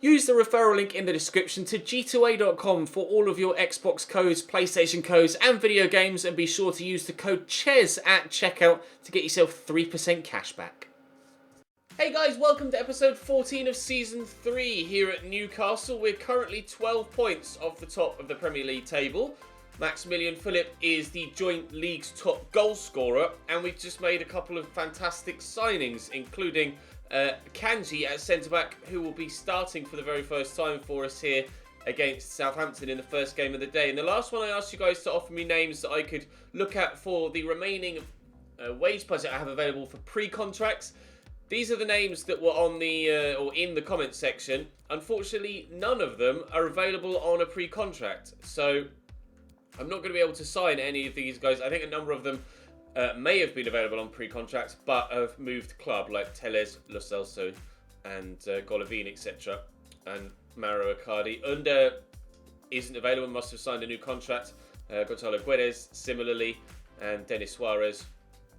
Use the referral link in the description to g2a.com for all of your Xbox codes, PlayStation codes and video games, and be sure to use the code CHES at checkout to get yourself 3% cash back. Hey guys, welcome to episode 14 of Season 3 here at Newcastle. We're currently 12 points off the top of the Premier League table. Maximilian Philip is the joint league's top goal scorer, and we've just made a couple of fantastic signings, including Kanji at centre-back, who will be starting for the very first time for us here against Southampton in the first game of the day. In the last one, I asked you guys to offer me names that I could look at for the remaining wage budget I have available for pre-contracts. These are the names that were on the or in the comments section. Unfortunately, none of them are available on a pre-contract, so I'm not going to be able to sign any of these guys. I think a number of them may have been available on pre-contracts, but have moved club, like Teles, Lo Celso, and Golovin, etc. And Mauro Icardi. Under isn't available, must have signed a new contract. Gonzalo Guedes, similarly, and Denis Suarez,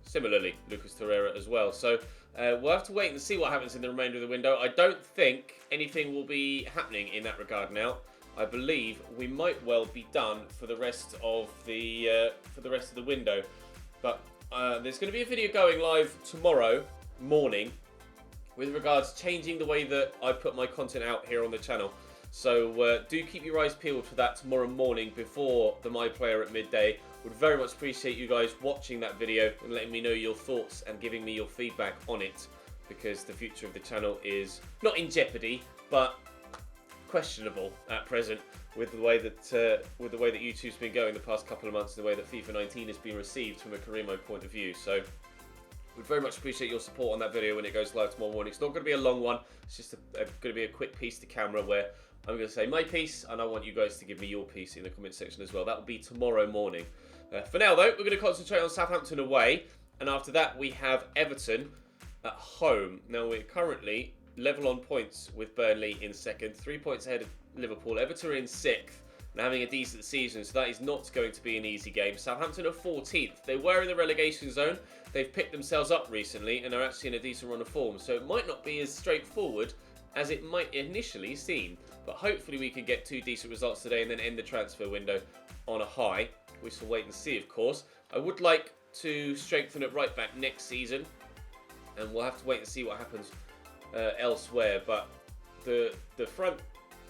similarly. Lucas Torreira as well. So we'll have to wait and see what happens in the remainder of the window. I don't think anything will be happening in that regard now. I believe we might well be done for the rest of the window. But there's going to be a video going live tomorrow morning with regards to changing the way that I put my content out here on the channel. So do keep your eyes peeled for that tomorrow morning before the My Player at midday. Would very much appreciate you guys watching that video and letting me know your thoughts and giving me your feedback on it, because the future of the channel is not in jeopardy, but questionable at present with the way that YouTube's been going the past couple of months, and the way that FIFA 19 has been received from a career mode point of view. So would very much appreciate your support on that video when it goes live tomorrow morning. It's not going to be a long one. It's just going to be a quick piece to camera where I'm going to say my piece, and I want you guys to give me your piece in the comment section as well. That will be tomorrow morning. For now, though, we're going to concentrate on Southampton away, and after that we have Everton at home. Now, we're currently level on points with Burnley in second, 3 points ahead of Liverpool. Everton are in sixth and having a decent season, so that is not going to be an easy game. Southampton are 14th. They were in the relegation zone. They've picked themselves up recently and are actually in a decent run of form, so it might not be as straightforward as it might initially seem. But hopefully we can get two decent results today and then end the transfer window on a high. We shall wait and see, of course. I would like to strengthen at right back next season, and we'll have to wait and see what happens elsewhere. But the front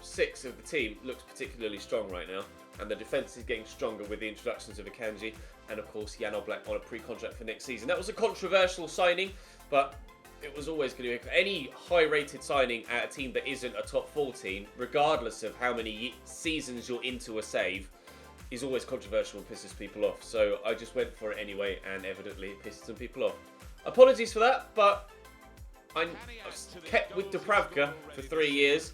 six of the team looks particularly strong right now, and the defence is getting stronger with the introductions of Akanji and, of course, Jan Oblak on a pre-contract for next season. That was a controversial signing, but it was always going to be any high-rated signing at a team that isn't a top 14, regardless of how many seasons you're into a save, is always controversial and pisses people off. So I just went for it anyway, and evidently it pissed some people off. Apologies for that, but I kept with Dubravka for 3 years,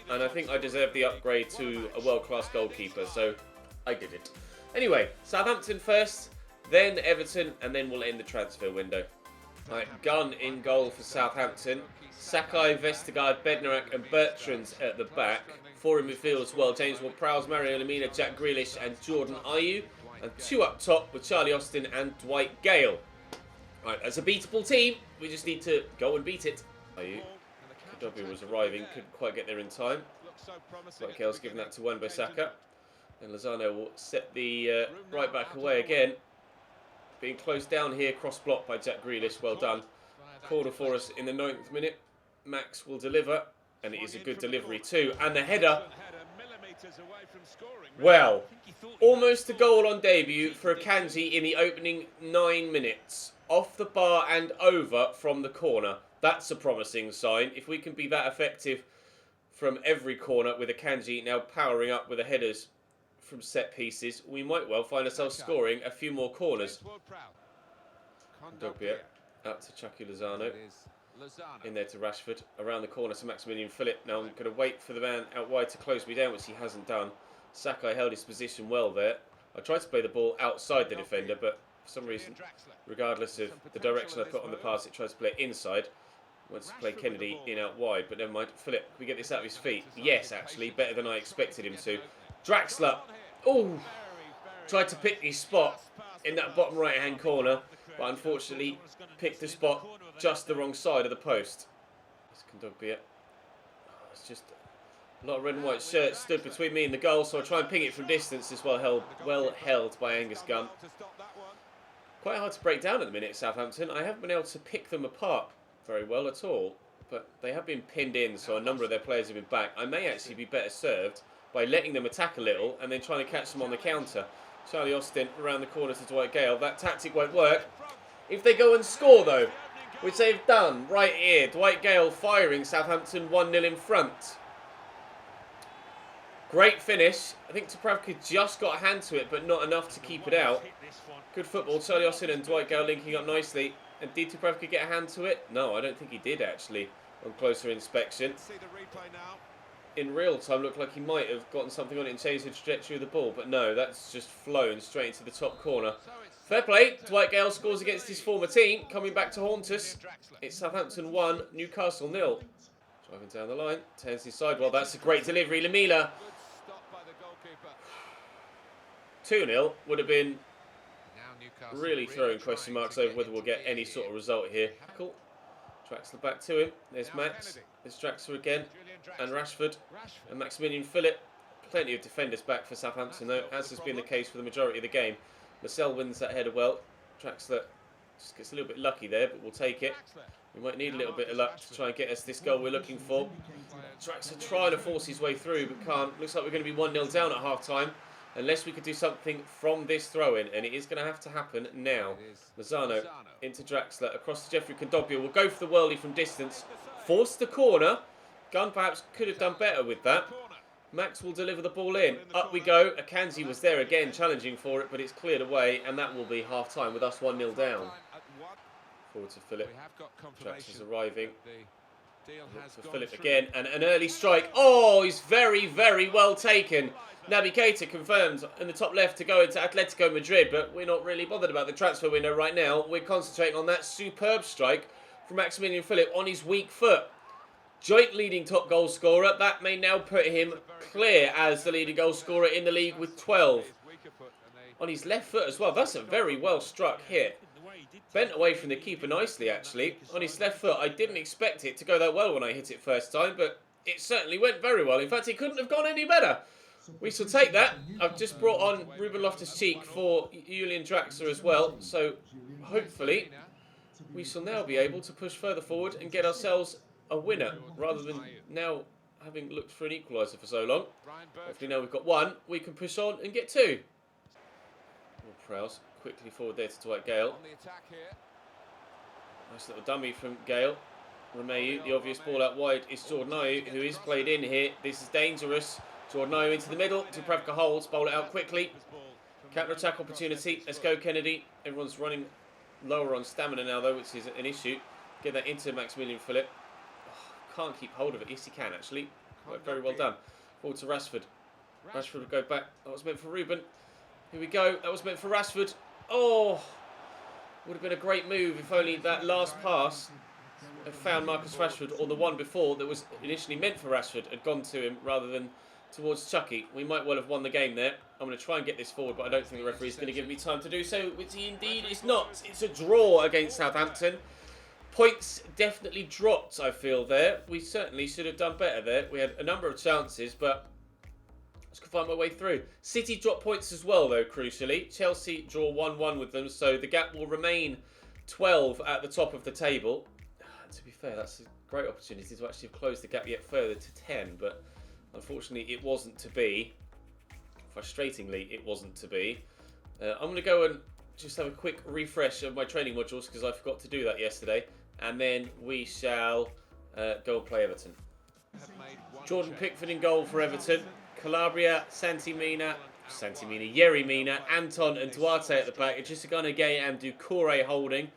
and I think I deserve the upgrade to a world-class goalkeeper, so I did it. Anyway, Southampton first, then Everton, and then we'll end the transfer window. Right, Gunn in goal for Southampton. Sakai, Vestergaard, Bednarak and Bertrand at the back. Four in midfield as well. James Ward-Prowse, Mario Lemina, Jack Grealish and Jordan Ayew. And two up top with Charlie Austin and Dwight Gale. Right, that's a beatable team. We just need to go and beat it. Ayew. Kadogu was arriving, couldn't quite get there in time. Dwight Gale's given that to Wan-Bissaka. And Lozano will set the right back away again. Being closed down here, cross-blocked by Jack Grealish, well done. Corner for us in the 9th minute. Max will deliver, and it is a good delivery too. And the header, well, almost a goal on debut for Akanji in the opening 9 minutes. Off the bar and over from the corner. That's a promising sign. If we can be that effective from every corner with Akanji now powering up with the headers from set pieces, we might well find ourselves scoring a few more corners. Dogbia out to Chucky Lozano. In there to Rashford. Around the corner to Maximilian Philip. Now I'm going to wait for the man out wide to close me down, which he hasn't done. Sakai held his position well there. I tried to play the ball outside the defender, but for some reason, regardless of the direction I put on the pass, it tries to play it inside. Wants to play Kennedy in out wide, but never mind. Philip, can we get this out of his feet? Yes, actually, better than I expected him to. Draxler, oh, tried to pick his spot in that bottom right-hand corner, but unfortunately picked the spot just the wrong side of the post. This Kondogbia. just a lot of red and white shirts stood between me and the goal, so I try and ping it from distance. As well held by Angus Gunn. Quite hard to break down at the minute, Southampton. I haven't been able to pick them apart very well at all, but they have been pinned in, so a number of their players have been back. I may actually be better served by letting them attack a little and then trying to catch them on the counter. Charlie Austin around the corner to Dwight Gale. That tactic won't work. If they go and score, though, which they've done right here, Dwight Gale firing Southampton 1-0 in front. Great finish. I think Dubravka just got a hand to it, but not enough to keep it out. Good football. Charlie Austin and Dwight Gale linking up nicely. And did Dubravka get a hand to it? No, I don't think he did, actually, on closer inspection. In real time, looked like he might have gotten something on it and changed the trajectory of the ball. But no, that's just flown straight into the top corner. Fair play. Dwight Gale scores against his former team, coming back to haunt us. It's Southampton 1, Newcastle 0. Driving down the line, turns inside. Well, that's a great delivery. Lamela. 2-0 would have been really throwing question marks over whether we'll get any sort of result here. Cool. Draxler back to him. There's Max. There's Draxler again. And Rashford. And Maximilian Phillip. Plenty of defenders back for Southampton, though, as has been the case for the majority of the game. Lascelles wins that header well. Draxler just gets a little bit lucky there, but we'll take it. We might need a little bit of luck to try and get us this goal we're looking for. Draxler trying to force his way through, but can't. Looks like we're going to be 1-0 down at half-time. Unless we could do something from this throw-in, and it is going to have to happen now. Lozano into Draxler, across to Jeffrey Kondogbia. Will go for the whirly from distance. Force the corner. Gunn perhaps could have done better with that. Max will deliver the ball in. Up we go. Akanji was there again, challenging for it, but it's cleared away, and that will be half-time with us 1-0 down. Forward to Phillip. Draxler's arriving. For Phillip again, and an early strike. Oh, he's very, very well taken. Naby Keita confirmed in the top left to go into Atletico Madrid, but we're not really bothered about the transfer window right now. We're concentrating on that superb strike from Maximilian Phillip on his weak foot. Joint leading top goal scorer. That may now put him clear as the leading goal scorer in the league with 12. On his left foot as well. That's a very well struck hit. Bent away from the keeper nicely, actually. On his left foot, I didn't expect it to go that well when I hit it first time, but it certainly went very well. In fact, it couldn't have gone any better. We shall take that. I've just brought on Ruben Loftus-Cheek for Julian Draxler as well, so hopefully we shall now be able to push further forward and get ourselves a winner, rather than now having looked for an equaliser for so long. Hopefully now we've got one, we can push on and get two. Prowse quickly forward there to Dwight Gale. Nice little dummy from Gale. Romeu, the obvious ball out wide is Jordan Ayew, who is played in here. This is dangerous. Jordan Ayew into the middle. Dubravka holds, bowl it out quickly. Counter-attack opportunity. Let's go, Kennedy. Everyone's running lower on stamina now, though, which is an issue. Get that into Maximilian Phillip. Oh, can't keep hold of it. Yes, he can, actually. Very well done. Forward to Rashford. Rashford will go back. That was meant for Ruben. Here we go. That was meant for Rashford. Oh, would have been a great move if only that last pass had found Marcus Rashford, or the one before that was initially meant for Rashford had gone to him rather than towards Chucky. We might well have won the game there. I'm going to try and get this forward, but I don't think the referee is going to give me time to do so, which he indeed is not. It's a draw against Southampton. Points definitely dropped, I feel, there. We certainly should have done better there. We had a number of chances, but I just could find my way through. City dropped points as well, though, crucially. Chelsea draw 1-1 with them, so the gap will remain 12 at the top of the table. And to be fair, that's a great opportunity to actually have closed the gap yet further to 10, but unfortunately, it wasn't to be. Frustratingly, it wasn't to be. I'm going to go and just have a quick refresh of my training modules because I forgot to do that yesterday. And then we shall go and play Everton. Jordan Pickford in goal for Everton. Calabria, Santi Mina, Yerry Mina, Anton and Duarte at the back. Ejisagana Gay and Doucouré holding.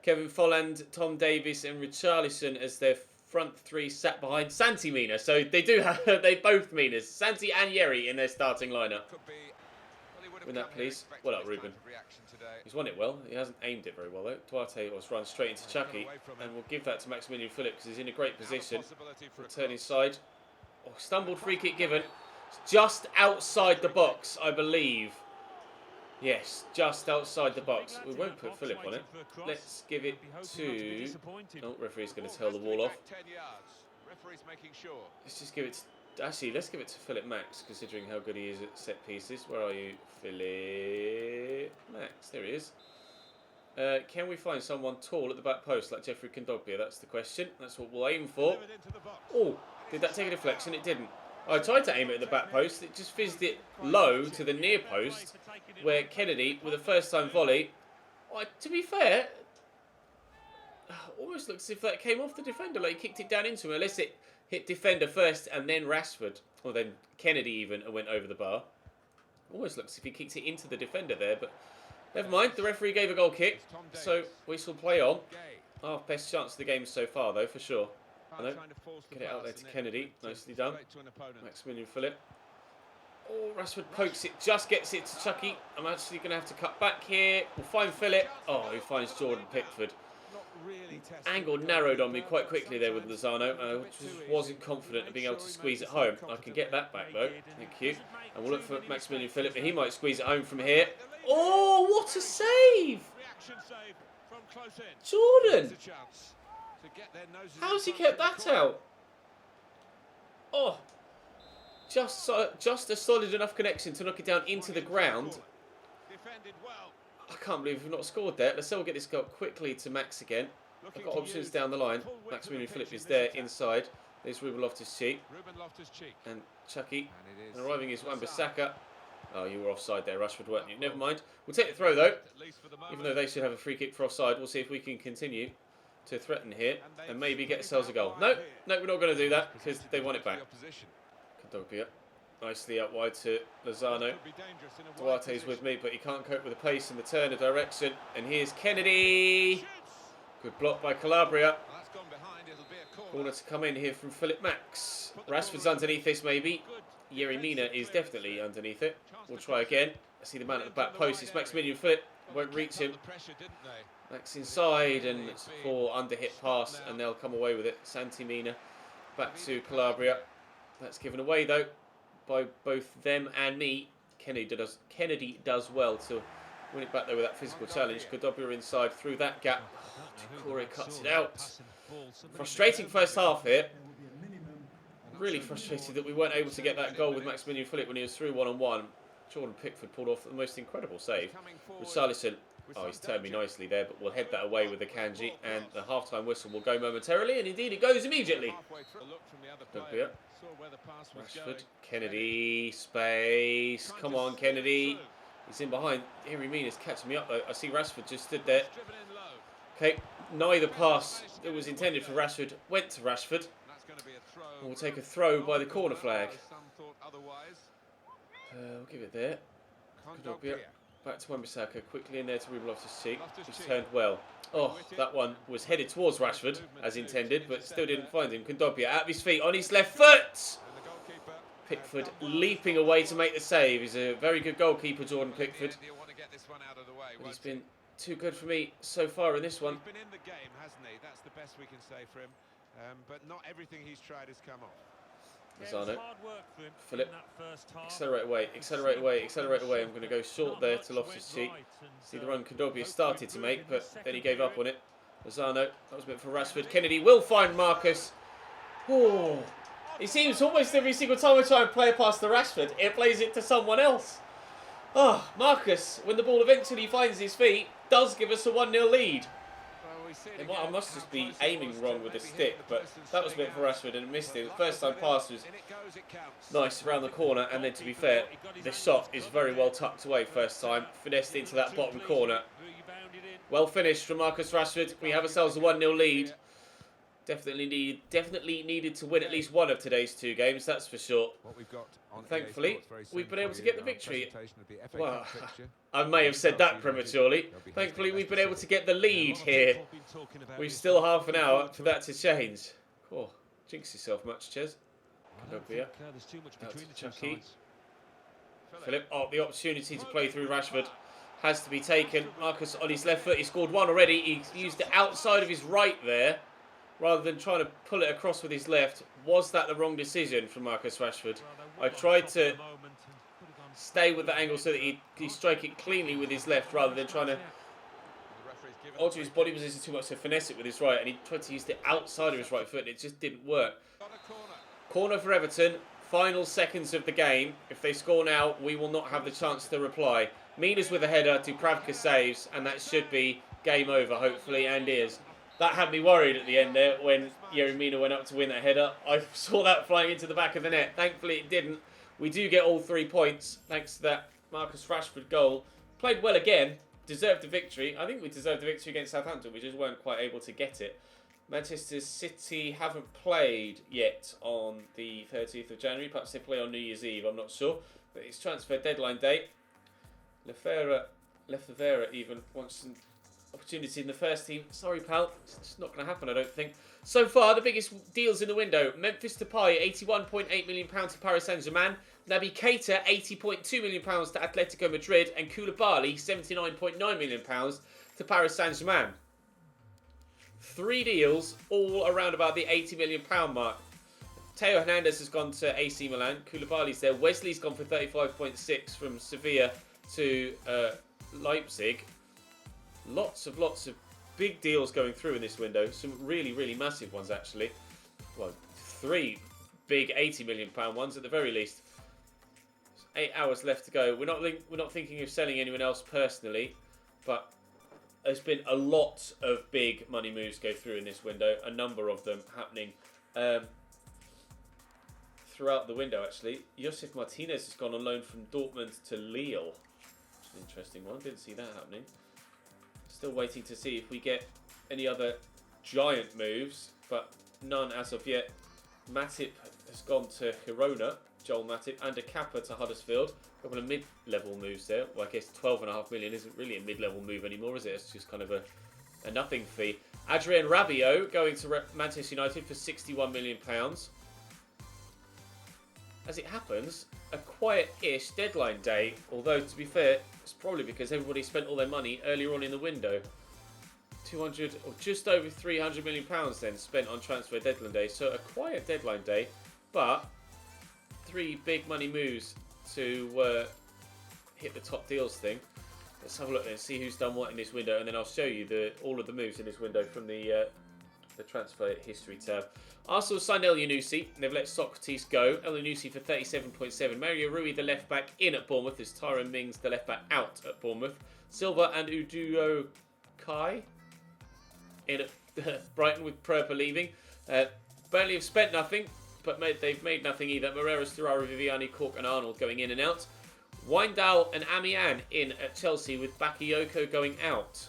Kevin Folland, Tom Davies and Richarlison as their front three sat behind Santi Mina. So they do have, they both Minas. Santi and Yerry in their starting lineup. Win that, please. Well up, Ruben. He's won it well. He hasn't aimed it very well, though. Duarte was run straight into Chucky. And we'll give that to Maximilian Phillip because he's in a great position. We'll turn inside. Oh, stumbled free kick given. It's just outside the box, I believe. Yes, just outside the box. We won't put Phillip on it. Let's give it to... Oh, referee's going to tell the wall off. Let's just give it to, actually, let's give it to Philip Max, considering how good he is at set pieces. Where are you? Philip Max. There he is. Can we find someone tall at the back post like Jeffrey Kondogbia? That's the question. That's what we'll aim for. Oh, did that take a deflection? It didn't. I tried to aim it at the back post. It just fizzed it low to the near post, where Kennedy, with a first-time volley, to be fair, almost looks as if that came off the defender. Like he kicked it down into him, unless it hit defender first and then Rashford, or then Kennedy even, and went over the bar. Almost looks as if he kicked it into the defender there, but never mind. The referee gave a goal kick, so we shall play on. Our best chance of the game so far, though, for sure. Get it out there to Kennedy. Nicely done. Maximilian Philip. Oh, Rashford pokes it, just gets it to Chucky. I'm actually going to have to cut back here. We'll find Philip. Oh, he finds Jordan Pickford. Angle narrowed on me quite quickly there with Lozano. I just wasn't confident of being able to squeeze it home. I can get that back, though. Thank you. And we'll look for Maximilian Philip, and he might squeeze it home from here. Oh, what a save! Jordan! How's he kept that out? Oh, just a solid enough connection to knock it down into the ground. I can't believe we've not scored there. Let's get this goal quickly to Max again. I've got options down the line. Maximilian Philip is there inside. There's Ruben Loftus-Cheek. And Chucky. And arriving is Wan-Bissaka. Oh, you were offside there, Rashford, weren't you? Never mind. We'll take the throw, though. Even though they should have a free kick for offside, we'll see if we can continue to threaten here and maybe get ourselves a goal. No, we're not going to do that because they want it back. Kondogbia. Nicely out wide to Lozano. Duarte's with me, but he can't cope with the pace and the turn of direction. And here's Kennedy. Good block by Calabria. Corner to come in here from Philip Max. Rashford's underneath this, maybe. Yerry Mina is definitely underneath it. We'll try again. I see the man at the back post. It's Maximilian Philip. Won't reach him. Max inside, and it's a poor under-hit pass, and they'll come away with it. Santi Mina back to Calabria. That's given away, though, by both them and me. Kennedy does well to win it back there with that physical challenge. Kondogbia inside through that gap. Corey cuts it out. Frustrating first half here. Really frustrated that we weren't able to get that goal with Maximilian Philip when he was through one-on-one. Jordan Pickford pulled off the most incredible save. Richarlison, oh, he's turned me nicely there, but we'll head that away with the Kanji, and the half-time whistle will go momentarily, and indeed it goes immediately. Rashford, Kennedy, space, come on Kennedy. He's in behind. Yerry Mina's catching me up though. I see Rashford just stood there. Okay, neither pass that was intended for Rashford went to Rashford. And we'll take a throw by the corner flag. We'll give it there. Back to Wan-Bissaka, quickly in there to Ruben Loftus-Cheek. He's turned well. Oh, that one was headed towards Rashford, as intended, but still didn't find him. Kondogbia out of his feet, on his left foot! Pickford leaping away to make the save. He's a very good goalkeeper, Jordan Pickford. But he's been too good for me so far in this one. He's been in the game, hasn't he? That's the best we can say for him. But not everything he's tried has come off. Lozano. Philip. Accelerate away, accelerate away, accelerate away. I'm going to go short there to Loftus-Cheek. See the run Kondogbia started to make, but then he gave up on it. Lozano. That was meant for Rashford. Kennedy will find Marcus. Oh. It seems almost every single time I try and play past the Rashford, it plays it to someone else. Oh, Marcus, when the ball eventually finds his feet, does give us a 1-0 lead. I must just be aiming wrong with the stick, but that was meant for Rashford and missed it. The first time pass was nice around the corner, and then to be fair, the shot is very well tucked away first time. Finessed into that bottom corner. Well finished from Marcus Rashford. We have ourselves a 1-0 lead. Definitely needed to win at least one of today's two games, that's for sure. And thankfully, we've been able to get the victory. Well, I may have said that prematurely. Thankfully, we've been able to get the lead here. We've still half an hour for that to change. Oh, jinx yourself much, Ches. Kondogbia. Out to Chucky. Philip, oh, the opportunity to play through Rashford has to be taken. Marcus on his left foot, he scored one already. He used the outside of his right there, rather than trying to pull it across with his left. Was that the wrong decision from Marcus Rashford? I tried to stay with the angle so that he strike it cleanly with his left, rather than trying to onto his body position too much to finesse it with his right, and he tried to use the outside of his right foot, and it just didn't work. Corner for Everton. Final seconds of the game. If they score now, we will not have the chance to reply. Minas with a header, Dubravka saves, and that should be game over, hopefully, and is. That had me worried at the end there when Yerry Mina went up to win that header. I saw that flying into the back of the net. Thankfully, it didn't. We do get all 3 points thanks to that Marcus Rashford goal. Played well again. Deserved the victory. I think we deserved the victory against Southampton. We just weren't quite able to get it. Manchester City haven't played yet on the 30th of January. Perhaps they play on New Year's Eve. I'm not sure. But it's transfer deadline day. Lefevera even wants an opportunity in the first team. Sorry, pal. It's just not going to happen, I don't think. So far, the biggest deals in the window. Memphis Depay, £81.8 million to Paris Saint-Germain. Naby Keita, £80.2 million to Atletico Madrid. And Koulibaly, £79.9 million to Paris Saint-Germain. 3 deals, all around about the £80 million mark. Teo Hernandez has gone to AC Milan. Koulibaly's there. Wesley's gone for 35.6 from Sevilla to Leipzig. Lots of big deals going through in this window. Some really, really massive ones, actually. Well, 3 big £80 million ones at the very least. 8 hours left to go. We're not thinking of selling anyone else personally, but there's been a lot of big money moves go through in this window. A number of them happening throughout the window, actually. Josef Martinez has gone on loan from Dortmund to Lille. An interesting one. Didn't see that happening. Still waiting to see if we get any other giant moves, but none as of yet. Matip has gone to Girona, Joel Matip, and a Kappa to Huddersfield. A couple of mid-level moves there. Well, I guess 12.5 million isn't really a mid-level move anymore, is it? It's just kind of a nothing fee. Adrien Rabiot going to Manchester United for £61 million. As it happens, a quiet-ish deadline day, although to be fair, it's probably because everybody spent all their money earlier on in the window. 200 or just over £300 million then spent on transfer deadline day, so a quiet deadline day, but 3 big money moves to hit the top deals thing. Let's have a look and see who's done what in this window, and then I'll show you all of the moves in this window from the transfer history tab. Arsenal signed El Yunusi. They've let Socrates go. El Yunusi for 37.7. Mario Rui, the left back, in at Bournemouth. There's Tyrone Mings, the left back, out at Bournemouth. Silva and Uduo Kai in at Brighton, with Perper leaving. Burnley have spent nothing, but they've made nothing either. Moreira, Sturaro, Viviani, Cork and Arnold going in and out. Windal and Amian in at Chelsea, with Bakayoko going out.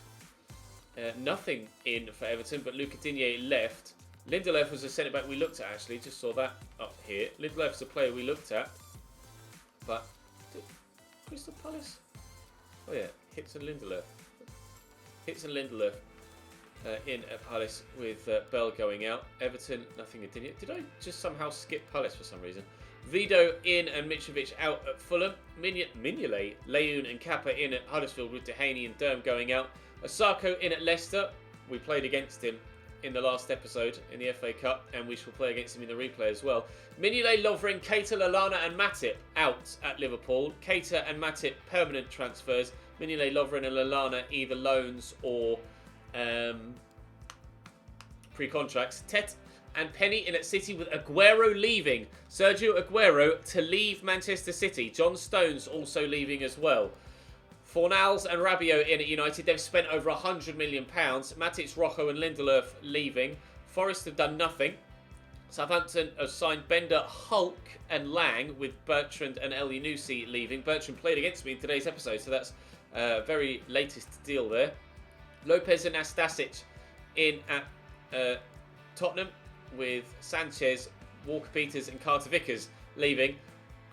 Nothing in for Everton, but Luca Digne left. Lindelöf was a centre-back we looked at, actually. Just saw that up here. Lindelöf's a player we looked at. But, Crystal Palace? Oh yeah, Hitz and Lindelöf. In at Palace, with Bell going out. Everton, nothing in Digne. Did I just somehow skip Palace for some reason? Vido in and Mitrovic out at Fulham. Mignolet, Leun and Kappa in at Huddersfield, with Dehaney and Durham going out. Osako in at Leicester. We played against him in the last episode in the FA Cup, and we shall play against him in the replay as well. Mignolet, Lovren, Keita, Lallana and Matip out at Liverpool. Keita and Matip permanent transfers. Mignolet, Lovren and Lallana either loans or pre-contracts. Tet and Penny in at City, with Aguero leaving. Sergio Aguero to leave Manchester City. John Stones also leaving as well. Fornals and Rabiot in at United. They've spent over £100 million. Matic, Rojo and Lindelöf leaving. Forest have done nothing. Southampton have signed Bender, Hulk and Lang, with Bertrand and El Yunusi leaving. Bertrand played against me in today's episode, so that's very latest deal there. Lopez and Nastasic in at Tottenham, with Sanchez, Walker-Peters and Carter-Vickers leaving.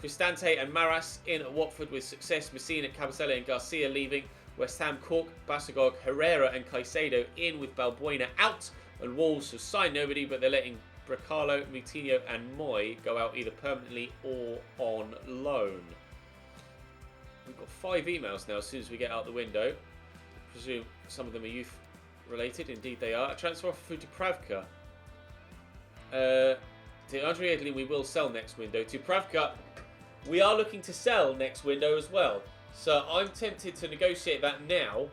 Cristante and Maras in at Watford, with Success, Messina, Cabasele and Garcia leaving. West Ham, Cork, Basagog, Herrera and Caicedo in, with Balbuena out. And Wolves have signed nobody, but they're letting Bracalo, Moutinho and Moy go out either permanently or on loan. We've got 5 emails now as soon as we get out the window. I presume some of them are youth related. Indeed they are. A transfer offer for Dubravka. To Andre Edley we will sell next window. Dubravka we are looking to sell next window as well. So I'm tempted to negotiate that now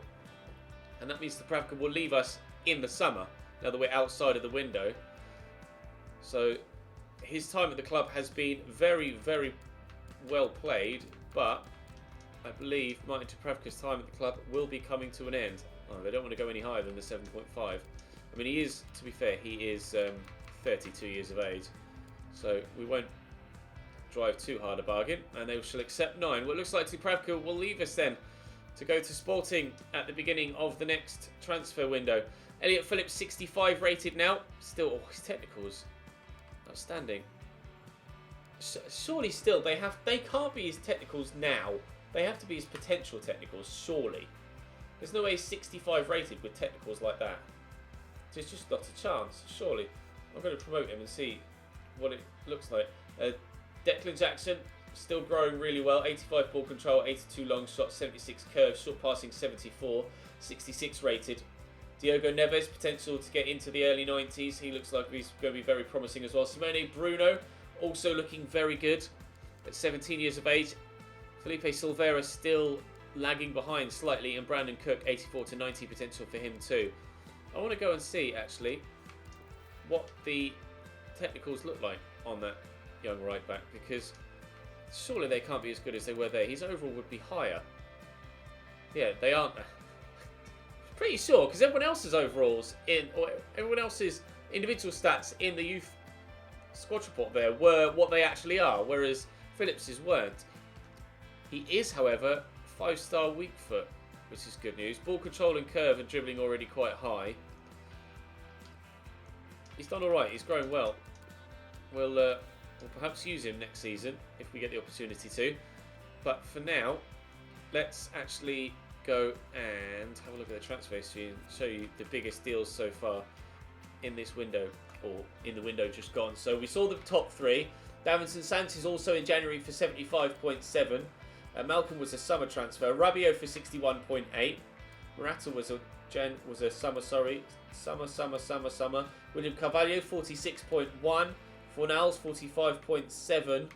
And that means Dubravka will leave us in the summer, now that we're outside of the window. So his time at the club has been very, very well played, but I believe Martin Dubravka's time at the club will be coming to an end. Oh, they don't want to go any higher than the 7.5. I mean, he is, to be fair, he is 32 years of age. So we won't drive too hard a bargain, and they shall accept 9. Well, it looks like Dubravka will leave us then to go to Sporting at the beginning of the next transfer window. Elliot Phillips, 65 rated now. Still, oh, his technicals, outstanding. Surely still, they can't be his technicals now. They have to be his potential technicals, surely. There's no way he's 65 rated with technicals like that. There's just not a chance, surely. I'm going to promote him and see what it looks like. Declan Jackson, still growing really well. 85 ball control, 82 long shot, 76 curve, short passing 74, 66 rated. Diogo Neves, potential to get into the early 90s. He looks like he's going to be very promising as well. Simone Bruno, also looking very good at 17 years of age. Felipe Silveira still lagging behind slightly, and Brandon Cook, 84 to 90 potential for him too. I want to go and see actually what the technicals look like on that young right back, because surely they can't be as good as they were there. His overall would be higher. Yeah, they aren't. Pretty sure, because everyone else's overalls or everyone else's individual stats in the youth squad report there were what they actually are, whereas Phillips's weren't. He is, however, 5-star weak foot, which is good news. Ball control and curve and dribbling already quite high. He's done all right. He's growing well. We'll perhaps use him next season if we get the opportunity to. But for now, let's actually go and have a look at the transfer history and show you the biggest deals so far in this window, or in the window just gone. So we saw the top 3. Davinson Sanchez also in January for 75.7. Malcolm was a summer transfer. Rabiot for 61.8. Morata was a summer. William Carvalho 46.1. Fornals 45.7.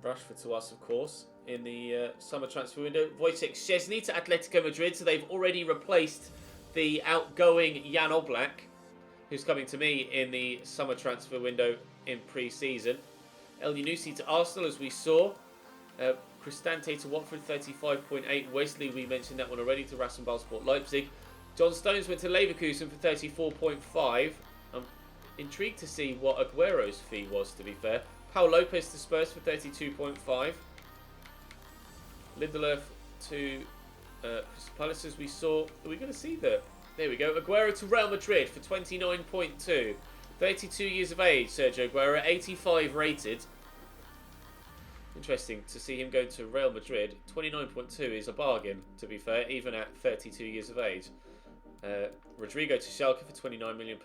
Rashford to us, of course, in the summer transfer window. Wojciech Szczesny to Atletico Madrid, so they've already replaced the outgoing Jan Oblak, who's coming to me in the summer transfer window in pre-season. El Yunusi to Arsenal, as we saw. Cristante to Watford, 35.8. Wesley, we mentioned that one already, to Rasenballsport Leipzig. John Stones went to Leverkusen for 34.5. I'm intrigued to see what Aguero's fee was, to be fair. Paul Lopez to Spurs for 32.5. Lindelof to Crystal Palace, as we saw. Are we going to see that? There we go. Aguero to Real Madrid for 29.2. 32 years of age, Sergio Aguero, 85 rated. Interesting to see him go to Real Madrid. 29.2 is a bargain, to be fair, even at 32 years of age. Rodrigo to Schalke for £29 million.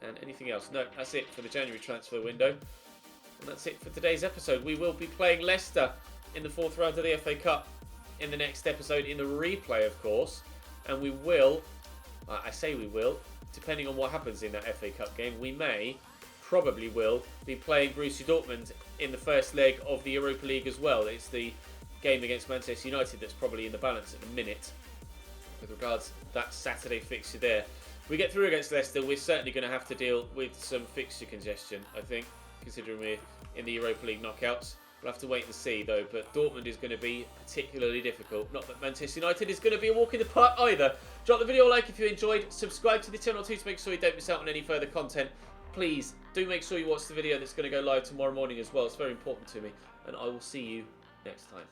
And anything else? No, that's it for the January transfer window. And that's it for today's episode. We will be playing Leicester in the 4th round of the FA Cup in the next episode, in the replay, of course. And we will, I say we will, depending on what happens in that FA Cup game, we probably will be playing Borussia Dortmund in the first leg of the Europa League as well. It's the game against Manchester United that's probably in the balance at the minute with regards to that Saturday fixture there. If we get through against Leicester, we're certainly going to have to deal with some fixture congestion, I think, considering we're in the Europa League knockouts. We'll have to wait and see, though, but Dortmund is going to be particularly difficult. Not that Manchester United is going to be a walk in the park either. Drop the video a like if you enjoyed. Subscribe to the channel too to make sure you don't miss out on any further content. Please do make sure you watch the video that's going to go live tomorrow morning as well. It's very important to me. And I will see you next time.